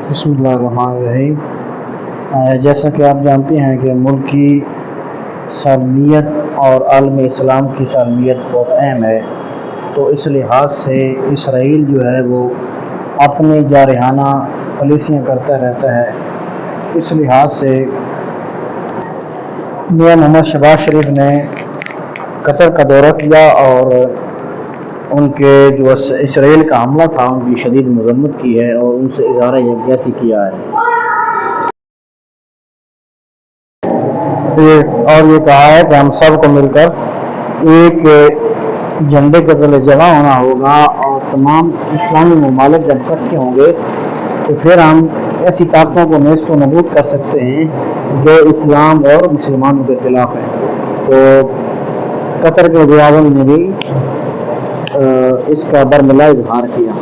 بسم اللہ الرحمن الرحیم۔ جیسا کہ آپ جانتے ہیں کہ ملک کی سالمیت اور عالم اسلام کی سالمیت بہت اہم ہے، تو اس لحاظ سے اسرائیل جو ہے وہ اپنے جارحانہ پالیسیاں کرتا رہتا ہے۔ اس لحاظ سے میاں محمد شہباز شریف نے قطر کا دورہ کیا اور ان کے جو اسرائیل کا حملہ تھا ان کی شدید مذمت کی ہے اور ان سے اظہار یکجہتی کیا ہے، اور یہ کہا ہے کہ ہم سب کو مل کر ایک جھنڈے کے تلے جمع ہونا ہوگا، اور تمام اسلامی ممالک جب اکٹھے ہوں گے تو پھر ہم ایسی طاقتوں کو نیست و نابود کر سکتے ہیں جو اسلام اور مسلمانوں کے خلاف ہیں۔ تو قطر کے وزیر اعظم نے بھی اس کا برملا اظہار کیا۔